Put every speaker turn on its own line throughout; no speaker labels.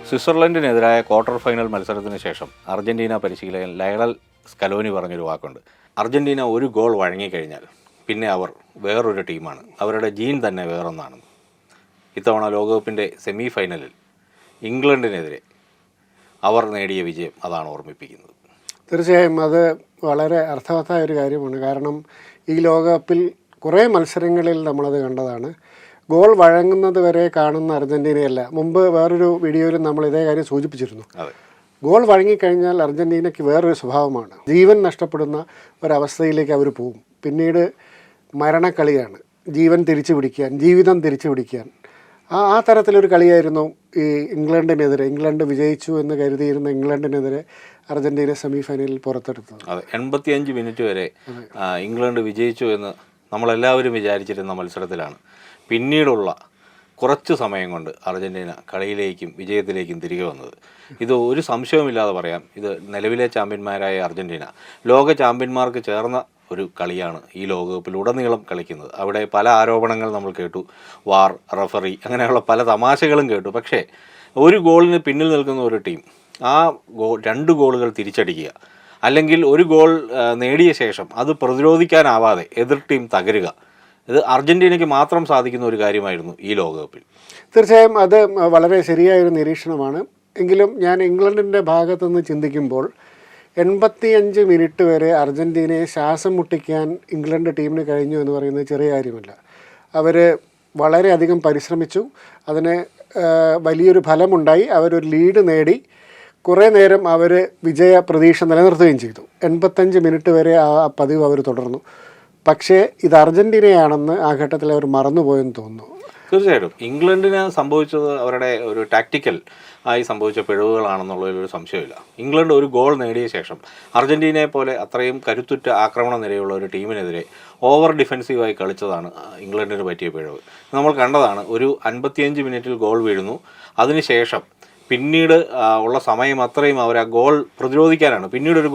സ്വിറ്റ്സർലൻഡിനെതിരായ quarter final മത്സരത്തിന് ശേഷം Argentina പരിശീലകൻ ലയണൽ സ്കലോനി പറഞ്ഞൊരു വാക്കുണ്ട്. അർജൻറ്റീന ഒരു ഗോൾ വഴങ്ങിക്കഴിഞ്ഞാൽ പിന്നെ അവർ വേറൊരു ടീമാണ്, അവരുടെ ജീൻ തന്നെ വേറൊന്നാണ്. ഇത്തവണ ലോകകപ്പിൻ്റെ സെമി ഫൈനലിൽ ഇംഗ്ലണ്ടിനെതിരെ അവർ നേടിയ വിജയം അതാണ് ഓർമ്മിപ്പിക്കുന്നത്.
തീർച്ചയായും അത് വളരെ അർത്ഥവത്തായ ഒരു കാര്യമാണ്. കാരണം ഈ ലോകകപ്പിൽ കുറേ മത്സരങ്ങളിൽ നമ്മളത് കണ്ടതാണ്. ഗോൾ വഴങ്ങുന്നത് വരെ കാണുന്ന അർജൻറ്റീനയല്ല. മുമ്പ് വേറൊരു വീഡിയോയിൽ നമ്മൾ ഇതേ കാര്യം സൂചിപ്പിച്ചിരുന്നു. ഗോൾ വഴങ്ങിക്കഴിഞ്ഞാൽ അർജൻറ്റീനയ്ക്ക് വേറൊരു സ്വഭാവമാണ്. ജീവൻ നഷ്ടപ്പെടുന്ന ഒരവസ്ഥയിലേക്ക് അവർ പോകും. പിന്നീട് മരണക്കളിയാണ്, ജീവൻ തിരിച്ചു പിടിക്കാൻ, ജീവിതം തിരിച്ചു പിടിക്കാൻ. ആ തരത്തിലൊരു കളിയായിരുന്നു ഈ ഇംഗ്ലണ്ടിനെതിരെ. ഇംഗ്ലണ്ട് വിജയിച്ചു എന്ന് കരുതിയിരുന്ന ഇംഗ്ലണ്ടിനെതിരെ അർജൻറ്റീന സെമി ഫൈനലിൽ പുറത്തെടുത്തത്.
അതെ, 85 മിനിറ്റ് വരെ ഇംഗ്ലണ്ട് വിജയിച്ചു എന്ന് നമ്മളെല്ലാവരും വിചാരിച്ചിരുന്ന മത്സരത്തിലാണ് പിന്നീടുള്ള കുറച്ച് സമയം കൊണ്ട് അർജൻറ്റീന കളിയിലേക്കും വിജയത്തിലേക്കും തിരികെ വന്നത്. ഇത് ഒരു സംശയവുമില്ലാതെ പറയാം, ഇത് നിലവിലെ ചാമ്പ്യന്മാരായ അർജൻറ്റീന ലോക ചാമ്പ്യന്മാർക്ക് ചേർന്ന ഒരു കളിയാണ് ഈ ലോകകപ്പിലുടനീളം കളിക്കുന്നത്. അവിടെ പല ആരോപണങ്ങൾ നമ്മൾ കേട്ടു, വാർ, റഫറി, അങ്ങനെയുള്ള പല തമാശകളും കേട്ടു. പക്ഷേ ഒരു ഗോളിന് പിന്നിൽ നിൽക്കുന്ന ഒരു ടീം ആ രണ്ട് ഗോളുകൾ തിരിച്ചടിക്കുക, അല്ലെങ്കിൽ ഒരു ഗോൾ നേടിയ ശേഷം അത് പ്രതിരോധിക്കാനാവാതെ എതിർ ടീം തകരുക, ഇത് അർജൻറ്റീനയ്ക്ക് മാത്രം സാധിക്കുന്ന ഒരു കാര്യമായിരുന്നു ഈ ലോകകപ്പിൽ.
തീർച്ചയായും അത് വളരെ ശരിയായൊരു നിരീക്ഷണമാണ്. എങ്കിലും ഞാൻ ഇംഗ്ലണ്ടിൻ്റെ ഭാഗത്തുനിന്ന് ചിന്തിക്കുമ്പോൾ 85 മിനിറ്റ് വരെ അർജൻറ്റീനയെ ശ്വാസം മുട്ടിക്കാൻ ഇംഗ്ലണ്ട് ടീമിന് കഴിഞ്ഞു എന്ന് പറയുന്നത് ചെറിയ കാര്യമല്ല. അവർ വളരെയധികം പരിശ്രമിച്ചു, അതിന് വലിയൊരു ഫലമുണ്ടായി. അവരൊരു ലീഡ് നേടി, കുറേ നേരം അവർ വിജയ പ്രതീക്ഷ നിലനിർത്തുകയും ചെയ്തു. 85 മിനിറ്റ് വരെ ആ പതിവ് അവർ തുടർന്നു. പക്ഷേ ഇത് അർജൻറ്റീനയാണെന്ന് ആ ഘട്ടത്തിൽ അവർ മറന്നുപോയെന്ന് തോന്നുന്നു.
തീർച്ചയായിട്ടും ഇംഗ്ലണ്ടിന് സംഭവിച്ചത് അവരുടെ ഒരു ടാക്റ്റിക്കൽ ആയി സംഭവിച്ച പിഴവുകളാണെന്നുള്ളതിലൊരു സംശയമില്ല. ഇംഗ്ലണ്ട് ഒരു ഗോൾ നേടിയ ശേഷം അർജൻറ്റീനയെ പോലെ അത്രയും കരുത്തുറ്റ ആക്രമണ നിരയുള്ള ഒരു ടീമിനെതിരെ ഓവർ ഡിഫെൻസീവായി കളിച്ചതാണ് ഇംഗ്ലണ്ടിന് പറ്റിയ പിഴവ്. നമ്മൾ കണ്ടതാണ്, ഒരു 55 മിനിറ്റിൽ ഗോൾ വീഴുന്നു, അതിനുശേഷം പിന്നീട് ഉള്ള സമയം അത്രയും അവർ ആ ഗോൾ പ്രതിരോധിക്കാനാണ്, പിന്നീട് ഒരു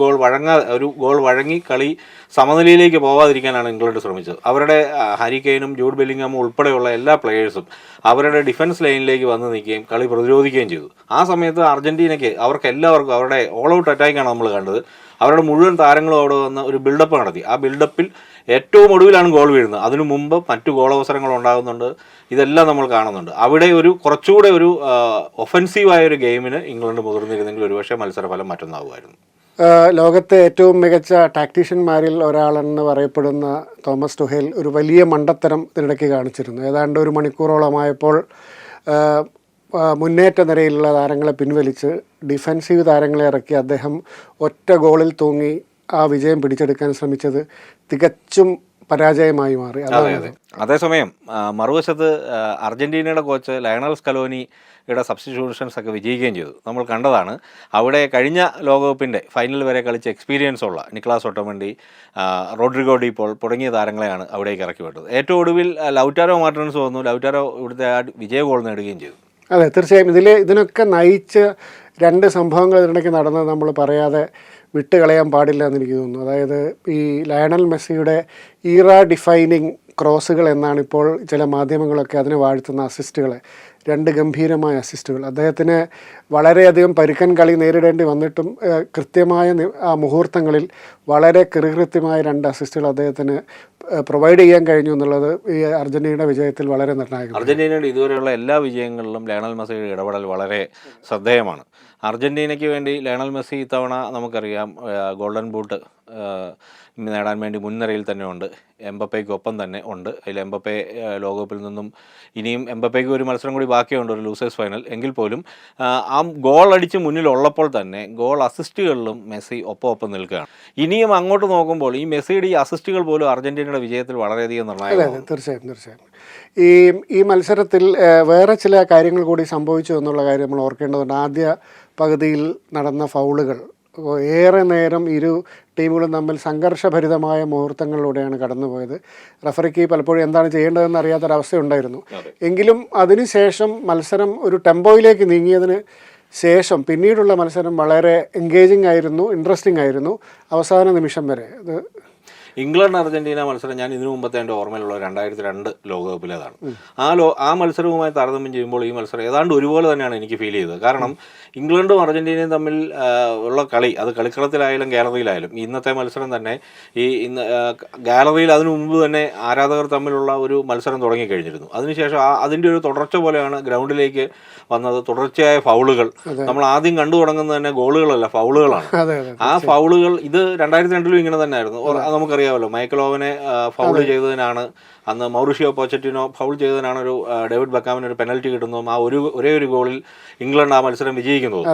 ഗോൾ വഴങ്ങി കളി സമനിലയിലേക്ക് പോകാതിരിക്കാനാണ് ഇംഗ്ലണ്ട് ശ്രമിച്ചത്. അവരുടെ ഹാരി കെയ്നും ജൂഡ് ബെല്ലിംഗാമും ഉൾപ്പെടെയുള്ള എല്ലാ പ്ലെയേഴ്സും അവരുടെ ഡിഫൻസ് ലൈനിലേക്ക് വന്ന് നിൽക്കുകയും കളി പ്രതിരോധിക്കുകയും ചെയ്തു. ആ സമയത്ത് അർജൻറ്റീനയ്ക്ക് അവർക്കെല്ലാവർക്കും അവരുടെ ഓൾ ഔട്ട് അറ്റാക്കാണ് നമ്മൾ കണ്ടത്. അവരുടെ മുഴുവൻ താരങ്ങളും അവിടെ വന്ന് ഒരു ബിൽഡപ്പ് നടത്തി. ആ ബിൽഡപ്പിൽ ഏറ്റവും ഒടുവിലാണ് ഗോൾ വീഴുന്നത്. അതിനു മുമ്പ് മറ്റു ഗോളവസരങ്ങൾ ഉണ്ടാകുന്നുണ്ട്. ഇതെല്ലാം നമ്മൾ കാണുന്നുണ്ട്. അവിടെ കുറച്ചുകൂടെ ഒരു ഒഫൻസീവായ ഒരു ഗെയിമിന് ഇംഗ്ലണ്ട് മുതിർന്നിരുന്നെങ്കിൽ ഒരുപക്ഷെ മത്സരഫലം മറ്റൊന്നാകുമായിരുന്നു.
ലോകത്തെ ഏറ്റവും മികച്ച ടാക്ടീഷ്യന്മാരിൽ ഒരാളെന്ന് പറയപ്പെടുന്ന തോമസ് ടുഹേൽ ഒരു വലിയ മണ്ടത്തരം ഇതിനിടയ്ക്ക് കാണിച്ചിരുന്നു. ഏതാണ്ട് ഒരു മണിക്കൂറോളമായപ്പോൾ മുന്നേറ്റ നിരയിലുള്ള താരങ്ങളെ പിൻവലിച്ച് ഡിഫെൻസീവ് താരങ്ങളെ ഇറക്കി അദ്ദേഹം ഒറ്റ ഗോളിൽ തൂങ്ങി ആ വിജയം പിടിച്ചെടുക്കാൻ ശ്രമിച്ചത് തികച്ചും പരാജയമായി മാറി.
അതേസമയം മറുവശത്ത് അർജൻറ്റീനയുടെ കോച്ച് ലയണൽ സ്കലോനിയുടെ സബ്സ്റ്റിറ്റ്യൂഷൻസ് ഒക്കെ വിജയിക്കുകയും ചെയ്തു. നമ്മൾ കണ്ടതാണ്, അവിടെ കഴിഞ്ഞ ലോകകപ്പിൻ്റെ ഫൈനൽ വരെ കളിച്ച എക്സ്പീരിയൻസ് ഉള്ള നിക്ലാസ് ഒട്ടമണ്ടി, റോഡ്രിഗോ ഡി പോൾ തുടങ്ങിയ താരങ്ങളെയാണ് അവിടേക്ക് ഇറക്കി വിട്ടത്. ഏറ്റവും ഒടുവിൽ ലൗറ്റാരോ മാർട്ടിനസ് വന്നു. ലൗറ്റാരോ ഇവിടുത്തെ വിജയ ഗോൾ നേടുകയും ചെയ്തു.
അതെ, തീർച്ചയായും ഇതിനൊക്കെ നയിച്ച് രണ്ട് സംഭവങ്ങൾ ഇതിനിടയ്ക്ക് നടന്നത് നമ്മൾ പറയാതെ വിട്ടുകളയാൻ പാടില്ല എന്ന് എനിക്ക് തോന്നുന്നു. അതായത് ഈ ലയണൽ മെസ്സിയുടെ ഈറ ഡിഫൈനിങ് ക്രോസുകൾ എന്നാണ് ഇപ്പോൾ ചില മാധ്യമങ്ങളൊക്കെ അതിനെ വാഴ്ത്തുന്ന അസിസ്റ്റുകളെ, രണ്ട് ഗംഭീരമായ അസിസ്റ്റുകൾ. അദ്ദേഹത്തിന് വളരെയധികം പരുക്കൻ കളി നേരിടേണ്ടി വന്നിട്ടും കൃത്യമായ ആ മുഹൂർത്തങ്ങളിൽ വളരെ കൃത്യമായ രണ്ട് അസിസ്റ്റുകൾ അദ്ദേഹത്തിന് പ്രൊവൈഡ് ചെയ്യാൻ കഴിഞ്ഞു എന്നുള്ളത് ഈ അർജൻറ്റീനയുടെ വിജയത്തിൽ വളരെ നിർണായകമാണ്.
അർജൻറ്റീനയുടെ ഇതുവരെയുള്ള എല്ലാ വിജയങ്ങളിലും ലയണൽ മെസ്സിയുടെ ഇടപെടൽ വളരെ ശ്രദ്ധേയമാണ്. അർജൻറ്റീനയ്ക്ക് വേണ്ടി ലയണൽ മെസ്സി ഇത്തവണ നമുക്കറിയാം ഗോൾഡൻ ബൂട്ട് നേടാൻ വേണ്ടി മുൻനിരയിൽ തന്നെ ഉണ്ട്. എംബപ്പയ്ക്കൊപ്പം തന്നെ ഉണ്ട്. അതിൽ എംബപ്പെ ലോകകപ്പിൽ നിന്നും ഇനിയും എംബപ്പയ്ക്ക് ഒരു മത്സരം കൂടി ബാക്കിയുണ്ട്, ഒരു ലൂസേഴ്സ് ഫൈനൽ. എങ്കിൽ പോലും ആ ഗോൾ അടിച്ച് മുന്നിലുള്ളപ്പോൾ തന്നെ ഗോൾ അസിസ്റ്റുകളിലും മെസ്സി ഒപ്പം നിൽക്കുകയാണ്. ഇനിയും അങ്ങോട്ട് നോക്കുമ്പോൾ ഈ മെസ്സിയുടെ ഈ അസിസ്റ്റുകൾ പോലും അർജൻറ്റീനയുടെ വിജയത്തിൽ വളരെയധികം നിർണായകമാണ്.
തീർച്ചയായും ഈ മത്സരത്തിൽ വേറെ ചില കാര്യങ്ങൾ കൂടി സംഭവിച്ചു എന്നുള്ള കാര്യം നമ്മൾ ഓർക്കേണ്ടതുണ്ട്. ആദ്യ പകുതിയിൽ നടന്ന ഫൗളുകൾ ഏറെ നേരം ഇരു ടീമുകളും തമ്മിൽ സംഘർഷഭരിതമായ മുഹൂർത്തങ്ങളിലൂടെയാണ് കടന്നുപോയത്. റഫറിക്ക് പലപ്പോഴും എന്താണ് ചെയ്യേണ്ടതെന്ന് അറിയാത്തൊരവസ്ഥയുണ്ടായിരുന്നു. എങ്കിലും അതിനുശേഷം മത്സരം ഒരു ടെമ്പോയിലേക്ക് നീങ്ങിയതിന് ശേഷം പിന്നീടുള്ള മത്സരം വളരെ എൻഗേജിങ് ആയിരുന്നു, ഇൻട്രസ്റ്റിംഗ് ആയിരുന്നു അവസാന നിമിഷം വരെ.
ഇംഗ്ലണ്ട് അർജന്റീന മത്സരം ഞാൻ ഇതിനു മുമ്പത്തെ എൻ്റെ ഓർമ്മയിലുള്ള 2002 ലോകകപ്പിലേതാണ്. ആ മത്സരവുമായി താരതമ്യം ചെയ്യുമ്പോൾ ഈ മത്സരം ഏതാണ്ട് ഒരുപോലെ തന്നെയാണ് എനിക്ക് ഫീൽ ചെയ്തത്. കാരണം ഇംഗ്ലണ്ടും അർജന്റീനയും തമ്മിൽ ഉള്ള കളി, അത് കളിക്കളത്തിലായാലും ഗാലറിയിലായാലും, ഇന്നത്തെ മത്സരം തന്നെ ഗാലറിയിൽ അതിനു മുമ്പ് തന്നെ ആരാധകർ തമ്മിലുള്ള ഒരു മത്സരം തുടങ്ങിക്കഴിഞ്ഞിരുന്നു. അതിനുശേഷം അതിൻ്റെ ഒരു തുടർച്ച പോലെയാണ് ഗ്രൗണ്ടിലേക്ക് വന്നത്. തുടർച്ചയായ ഫൗളുകൾ, നമ്മൾ ആദ്യം കണ്ടു തുടങ്ങുന്നത് തന്നെ ഗോളുകളല്ല, ഫൗളുകളാണ്. ആ ഫൗളുകൾ ഇത് 2002 ഇങ്ങനെ തന്നെ ആയിരുന്നു. നമുക്കറിയാമല്ലോ, മൈക്കൽ ഓവനെ ഫൗൾ ചെയ്തതിനാണ് അന്ന് മൗറിഷ്യോ പോച്ചറ്റിനോ ഫൗൾ ചെയ്തതിനാണ് ഒരു ഡേവിഡ് ബെക്കാമിന് ഒരു പെനൽറ്റി കിട്ടുന്നതും ഒരേ ഒരു ഗോളിൽ ഇംഗ്ലണ്ട് ആ മത്സരം വിജയിക്കുന്നതും.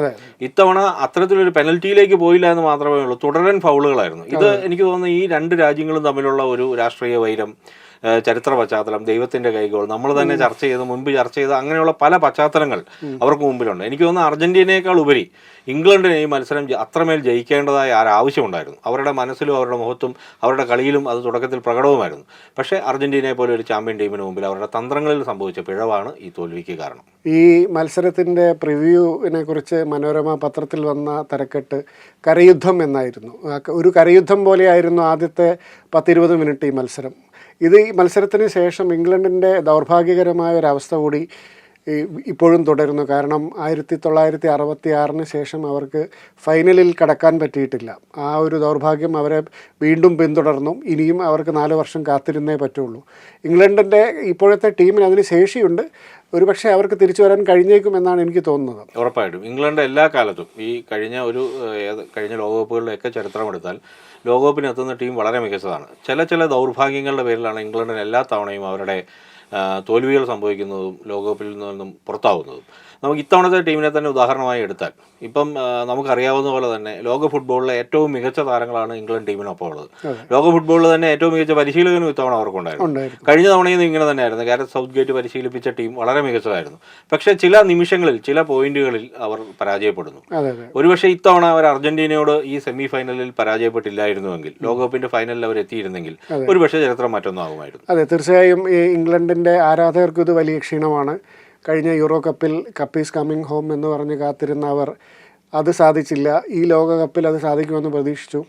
ഇത്തവണ അത്തരത്തിലൊരു പെനൽറ്റിയിലേക്ക് പോയില്ല എന്ന് മാത്രമേ ഉള്ളൂ, തുടരൻ ഫൗളുകളായിരുന്നു. ഇത് എനിക്ക് തോന്നുന്നു ഈ രണ്ട് രാജ്യങ്ങളും തമ്മിലുള്ള ഒരു രാഷ്ട്രീയ വൈരം, ചരിത്ര പശ്ചാത്തലം, ദൈവത്തിന്റെ കൈഗോൾ, നമ്മൾ തന്നെ മുൻപ് ചർച്ച ചെയ്ത അങ്ങനെയുള്ള പല പശ്ചാത്തലങ്ങൾ അവർക്ക് മുമ്പിലുണ്ട്. എനിക്ക് തോന്നുന്നു അർജന്റീനയേക്കാൾ ഉപരി ഇംഗ്ലണ്ടിന് ഈ മത്സരം അത്രമേൽ ജയിക്കേണ്ടതായ ആവശ്യമുണ്ടായിരുന്നു. അവരുടെ മനസ്സിലും അവരുടെ മുഖത്തും അവരുടെ കളിയിലും അത് തുടക്കത്തിൽ പ്രകടവുമായിരുന്നു. പക്ഷേ അർജന്റീനയെ പോലെ ഒരു ചാമ്പ്യൻ ടീമിന് മുമ്പിൽ അവരുടെ തന്ത്രങ്ങളിൽ സംഭവിച്ച പിഴവാണ് ഈ തോൽവിക്ക് കാരണം.
ഈ മത്സരത്തിൻ്റെ പ്രിവ്യൂവിനെ കുറിച്ച് മനോരമ പത്രത്തിൽ വന്ന തരക്കെട്ട് കരയുദ്ധം എന്നായിരുന്നു. ഒരു കരയുദ്ധം പോലെയായിരുന്നു ആദ്യത്തെ 10-20 മിനിറ്റ് ഈ മത്സരം. ഈ മത്സരത്തിന് ശേഷം ഇംഗ്ലണ്ടിൻ്റെ ദൗർഭാഗ്യകരമായ ഒരവസ്ഥ കൂടി ഇപ്പോഴും തുടരുന്നു. കാരണം 1966 ശേഷം അവർക്ക് ഫൈനലിൽ കടക്കാൻ പറ്റിയിട്ടില്ല. ആ ഒരു ദൗർഭാഗ്യം അവരെ വീണ്ടും പിന്തുടർന്നു. ഇനിയും അവർക്ക് 4 വർഷം കാത്തിരുന്നേ പറ്റുള്ളൂ. ഇംഗ്ലണ്ടിൻ്റെ ഇപ്പോഴത്തെ ടീമിന് അതിന് ശേഷിയുണ്ട്. ഒരുപക്ഷെ അവർക്ക് തിരിച്ചു വരാൻ കഴിഞ്ഞേക്കുമെന്നാണ് എനിക്ക് തോന്നുന്നത്.
ഉറപ്പായിട്ടും ഇംഗ്ലണ്ട് എല്ലാ കാലത്തും ഈ കഴിഞ്ഞ ലോകകപ്പുകളിലൊക്കെ ചരിത്രമെടുത്താൽ ലോകകപ്പിന് എത്തുന്ന ടീം വളരെ മികച്ചതാണ്. ചില ദൗർഭാഗ്യങ്ങളുടെ പേരിലാണ് ഇംഗ്ലണ്ടിന് എല്ലാ തവണയും അവരുടെ തോൽവികൾ സംഭവിക്കുന്നതും ലോകകപ്പിൽ നിന്നും പുറത്താവുന്നതും. നമുക്ക് ഇത്തവണത്തെ ടീമിനെ തന്നെ ഉദാഹരണമായി എടുത്താൽ, ഇപ്പം നമുക്കറിയാവുന്ന പോലെ തന്നെ ലോക ഫുട്ബോളിലെ ഏറ്റവും മികച്ച താരങ്ങളാണ് ഇംഗ്ലണ്ട് ടീമിനൊപ്പം ഉള്ളത്. ലോക ഫുട്ബോളിൽ തന്നെ ഏറ്റവും മികച്ച പരിശീലകനും ഇത്തവണ അവർക്കുണ്ടായിരുന്നു. കഴിഞ്ഞ തവണയും ഇങ്ങനെ തന്നെയായിരുന്നു. ഗാരത്ത് സൗത്ത്ഗേറ്റ് പരിശീലിപ്പിച്ച ടീം വളരെ മികച്ചതായിരുന്നു. പക്ഷേ ചില നിമിഷങ്ങളിൽ, ചില പോയിന്റുകളിൽ അവർ പരാജയപ്പെടുന്നു. ഒരുപക്ഷെ ഇത്തവണ അവർ അർജന്റീനയോട് ഈ സെമി ഫൈനലിൽ പരാജയപ്പെട്ടില്ലായിരുന്നുവെങ്കിൽ, ലോകകപ്പിന്റെ ഫൈനലിൽ അവർ എത്തിയിരുന്നെങ്കിൽ ഒരുപക്ഷെ ചരിത്രം മറ്റൊന്നാകുമായിരുന്നു.
അതെ, തീർച്ചയായും ഈ ഇംഗ്ലണ്ടിൻ്റെ ആരാധകർക്ക് ഇത് വലിയ ക്ഷീണമാണ്. കഴിഞ്ഞ യൂറോ കപ്പിൽ കപ്പ് ഈസ് കമ്മിങ് ഹോം എന്ന് പറഞ്ഞ് കാത്തിരുന്നവർ അത് സാധിച്ചില്ല. ഈ ലോകകപ്പിൽ അത് സാധിക്കുമെന്ന് പ്രതീക്ഷിച്ചു.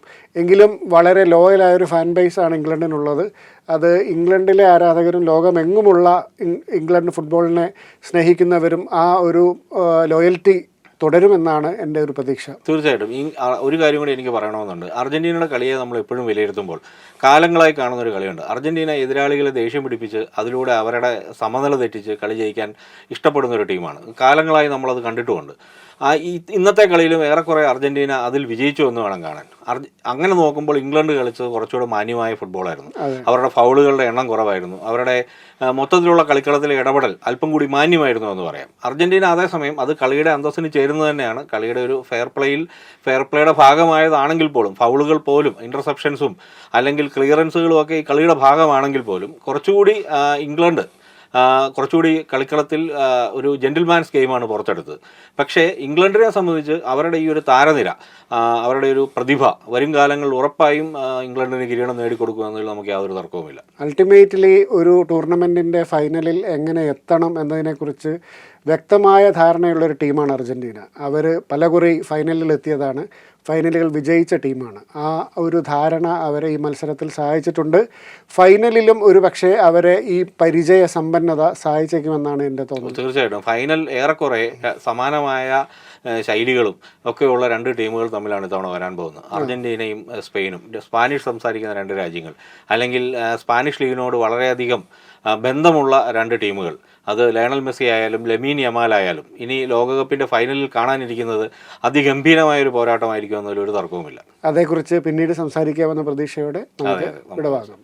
എങ്കിലും വളരെ ലോയലായൊരു ഫാൻ ബേസാണ് ഇംഗ്ലണ്ടിനുള്ളത്. അത് ഇംഗ്ലണ്ടിലെ ആരാധകരും ലോകമെങ്ങുമുള്ള ഇംഗ്ലണ്ട് ഫുട്ബോളിനെ സ്നേഹിക്കുന്നവരും ആ ഒരു ലോയൽറ്റി തുടരുമെന്നാണ് എൻ്റെ ഒരു പ്രതീക്ഷ.
തീർച്ചയായിട്ടും ഒരു കാര്യം കൂടി എനിക്ക് പറയണമെന്നുണ്ട്. അർജന്റീനയുടെ കളിയെ നമ്മൾ എപ്പോഴും വിലയിരുത്തുമ്പോൾ കാലങ്ങളായി കാണുന്ന ഒരു കളിയുണ്ട്. അർജന്റീന എതിരാളികളെ ദേഷ്യം പിടിപ്പിച്ച് അതിലൂടെ അവരുടെ സമനില തെറ്റിച്ച് കളി ജയിക്കാൻ ഇഷ്ടപ്പെടുന്ന ഒരു ടീമാണ്. കാലങ്ങളായി നമ്മളത് കണ്ടിട്ടുമുണ്ട്. ഇന്നത്തെ കളിയിലും ഏറെക്കുറെ അർജന്റീന അതിൽ വിജയിച്ചു എന്ന് വേണം കാണാൻ. അങ്ങനെ നോക്കുമ്പോൾ ഇംഗ്ലണ്ട് കളിച്ചത് കുറച്ചുകൂടെ മാന്യമായ ഫുട്ബോളായിരുന്നു. അവരുടെ ഫൗളുകളുടെ എണ്ണം കുറവായിരുന്നു. അവരുടെ മൊത്തത്തിലുള്ള കളിക്കളത്തിലെ ഇടപെടൽ അല്പം കൂടി മാന്യമായിരുന്നു എന്ന് പറയാം. അർജന്റീന അതേസമയം അത് കളിയുടെ അന്തസ്സിന് ചേരുന്നത് തന്നെയാണ്. കളിയുടെ ഒരു ഫെയർ പ്ലേയുടെ ഭാഗമായതാണെങ്കിൽ പോലും, ഫൗളുകൾ പോലും, ഇന്റർസെപ്ഷൻസും അല്ലെങ്കിൽ ക്ലിയറൻസുകളും ഒക്കെ ഈ കളിയുടെ ഭാഗമാണെങ്കിൽ പോലും കുറച്ചുകൂടി ഇംഗ്ലണ്ട് കുറച്ചുകൂടി കളിക്കളത്തിൽ ഒരു ജെന്റിൽമാൻസ് ഗെയിമാണ് പുറത്തെടുത്തത്. പക്ഷേ ഇംഗ്ലണ്ടിനെ സംബന്ധിച്ച് അവരുടെ ഈ ഒരു താരനിര, അവരുടെ ഒരു പ്രതിഭ വരും കാലങ്ങളിൽ ഉറപ്പായും ഇംഗ്ലണ്ടിന് കിരീടം നേടിക്കൊടുക്കുമെന്നതിൽ നമുക്ക് യാതൊരു തർക്കവുമില്ല.
അൾട്ടിമേറ്റ്ലി ഒരു ടൂർണമെൻറ്റിൻ്റെ ഫൈനലിൽ എങ്ങനെ എത്തണം എന്നതിനെക്കുറിച്ച് വ്യക്തമായ ധാരണയുള്ളൊരു ടീമാണ് അർജന്റീന. അവർ പലകുറി ഫൈനലിൽ എത്തിയതാണ്, ഫൈനലുകൾ വിജയിച്ച ടീമാണ്. ആ ഒരു ധാരണ അവരെ ഈ മത്സരത്തിൽ സഹായിച്ചിട്ടുണ്ട്. ഫൈനലിലും ഒരു പക്ഷേ അവരെ ഈ പരിചയ സമ്പന്നത സഹായിച്ചേക്കുമെന്നാണ് എൻ്റെ തോന്നുന്നത്.
തീർച്ചയായിട്ടും ഫൈനൽ ഏറെക്കുറെ സമാനമായ ശൈലികളും ഒക്കെയുള്ള രണ്ട് ടീമുകൾ തമ്മിലാണ് ഇത്തവണ വരാൻ പോകുന്നത്. അർജന്റീനയും സ്പെയിനും, സ്പാനിഷ് സംസാരിക്കുന്ന രണ്ട് രാജ്യങ്ങൾ, അല്ലെങ്കിൽ സ്പാനിഷ് ലീഗിനോട് വളരെയധികം ബന്ധമുള്ള രണ്ട് ടീമുകൾ. അത് ലയണൽ മെസ്സി ആയാലും ലെമീൻ യമാൽ ആയാലും ഇനി ലോകകപ്പിൻ്റെ ഫൈനലിൽ കാണാനിരിക്കുന്നത് അതിഗംഭീരമായൊരു പോരാട്ടമായിരിക്കും എന്നതിൽ ഒരു തർക്കവുമില്ല.
അതേക്കുറിച്ച് പിന്നീട് സംസാരിക്കാമെന്ന പ്രതീക്ഷയോടെ നമുക്ക് വിടവാങ്ങാം.